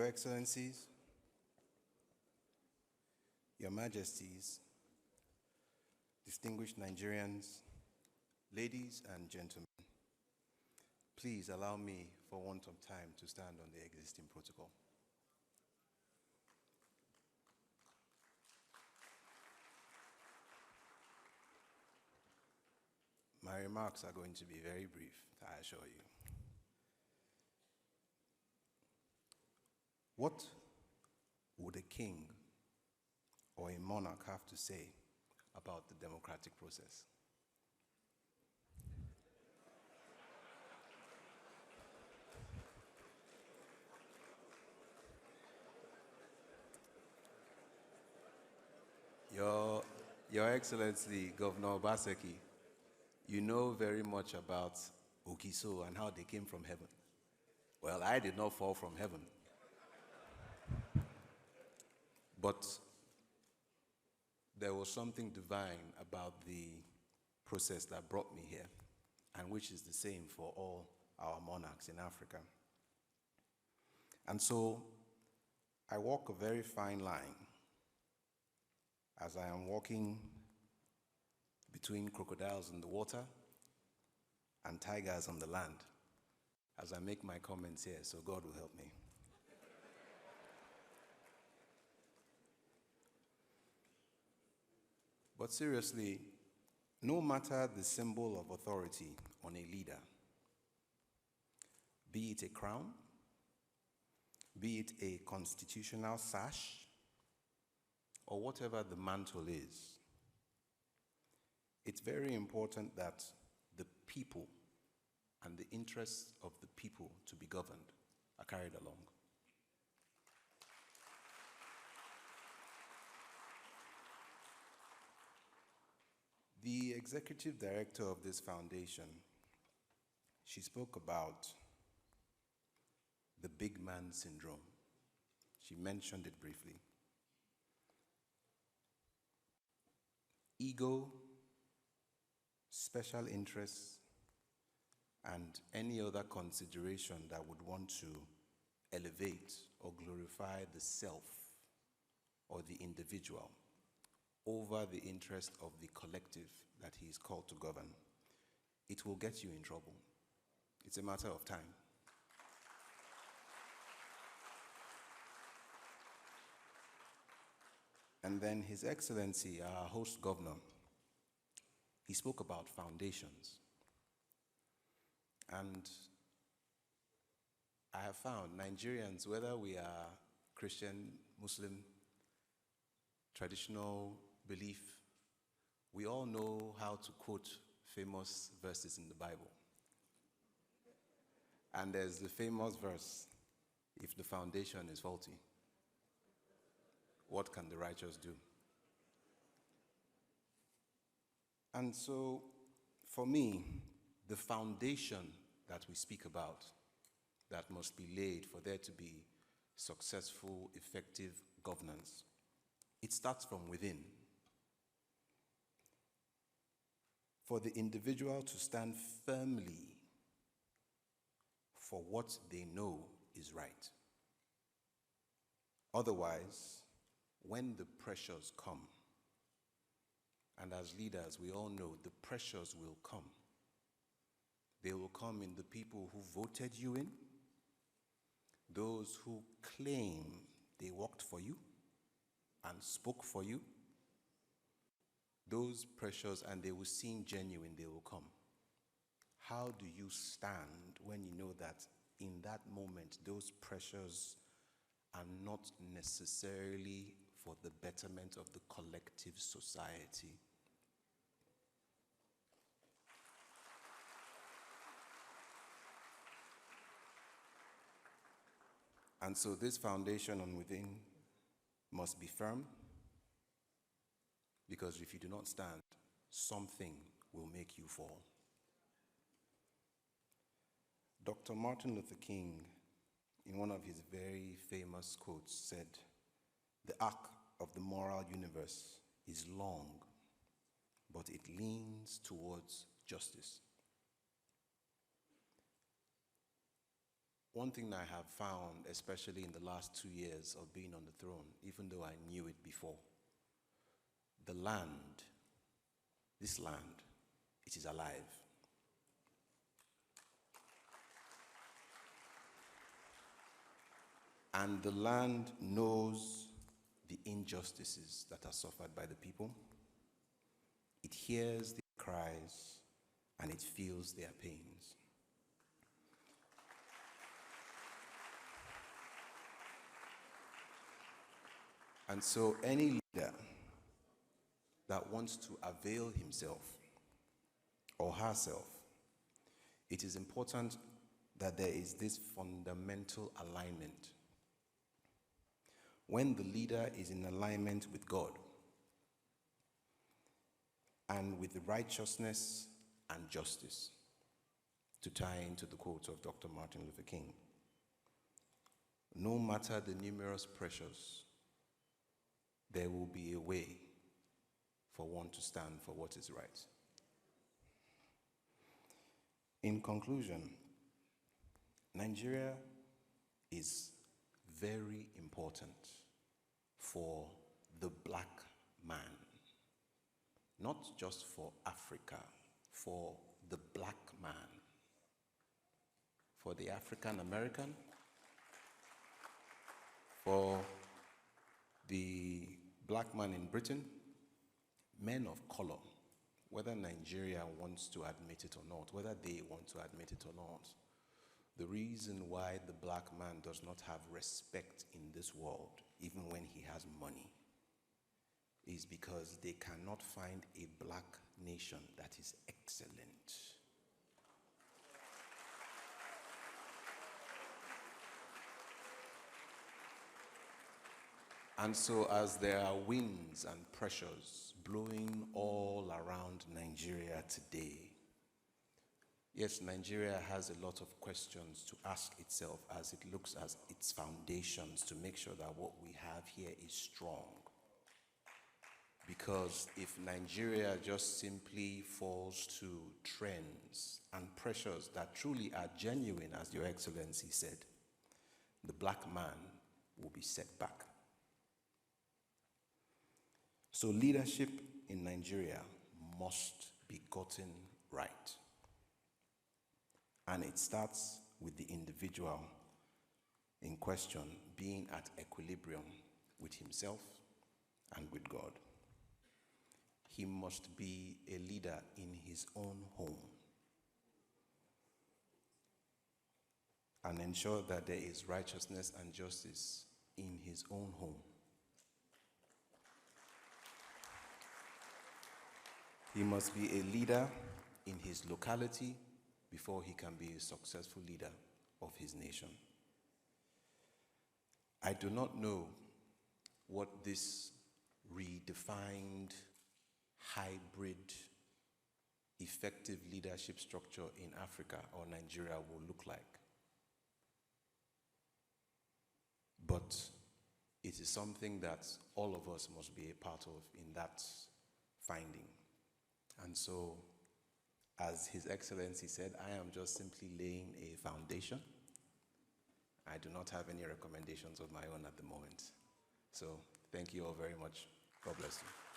Excellencies, Your Majesties, distinguished Nigerians, ladies and gentlemen, please allow me, for want of time, to stand on the existing protocol. My remarks are going to be very brief, I assure you. What would a king or a monarch have to say about the democratic process? Your Excellency, Governor Obaseki, you know very much about Okiso and how they came from heaven. Well, I did not fall from heaven. But there was something divine about the process that brought me here, and which is the same for all our monarchs in Africa. And so I walk a very fine line as I am walking between crocodiles in the water and tigers on the land as I make my comments here, so God will help me. But seriously, no matter the symbol of authority on a leader, be it a crown, be it a constitutional sash, or whatever the mantle is, it's very important that the people and the interests of the people to be governed are carried along. The executive director of this foundation, she spoke about the big man syndrome. She mentioned it briefly. Ego, special interests, and any other consideration that would want to elevate or glorify the self or the individual over the interest of the collective that he is called to govern, it will get you in trouble. It's a matter of time. And then His Excellency, our host governor, he spoke about foundations. And I have found Nigerians, whether we are Christian, Muslim, traditional belief, we all know how to quote famous verses in the Bible. And there's the famous verse, if the foundation is faulty, what can the righteous do? And so, for me, the foundation that we speak about, that must be laid for there to be successful, effective governance, it starts from within. For the individual to stand firmly for what they know is right. Otherwise, when the pressures come, and as leaders, we all know the pressures will come. They will come in the people who voted you in, those who claim they worked for you and spoke for you. Those pressures, and they will seem genuine, they will come. How do you stand when you know that in that moment, those pressures are not necessarily for the betterment of the collective society? And so this foundation on within must be firm, because if you do not stand, something will make you fall. Dr. Martin Luther King, in one of his very famous quotes, said, "The arc of the moral universe is long, but it leans towards justice." One thing I have found, especially in the last 2 years of being on the throne, even though I knew it before, the land, this land, it is alive. And the land knows the injustices that are suffered by the people. It hears their cries and it feels their pains. And so any leader that wants to avail himself or herself, it is important that there is this fundamental alignment. When the leader is in alignment with God and with righteousness and justice, to tie into the quote of Dr. Martin Luther King, no matter the numerous pressures, there will be a way for one to stand for what is right. In conclusion, Nigeria is very important for the black man, not just for Africa, for the black man, for the African American, for the black man in Britain, men of color, whether Nigeria wants to admit it or not, whether they want to admit it or not. The reason why the black man does not have respect in this world, even when he has money, is because they cannot find a black nation that is excellent. And so as there are winds and pressures blowing all around Nigeria today, yes, Nigeria has a lot of questions to ask itself as it looks at its foundations to make sure that what we have here is strong. Because if Nigeria just simply falls to trends and pressures that truly are genuine, as Your Excellency said, the black man will be set back. So leadership in Nigeria must be gotten right. And it starts with the individual in question being at equilibrium with himself and with God. He must be a leader in his own home and ensure that there is righteousness and justice in his own home. He must be a leader in his locality before he can be a successful leader of his nation. I do not know what this redefined, hybrid, effective leadership structure in Africa or Nigeria will look like. But it is something that all of us must be a part of in that finding. And so, as His Excellency said, I am just simply laying a foundation. I do not have any recommendations of my own at the moment. So, thank you all very much. God bless you.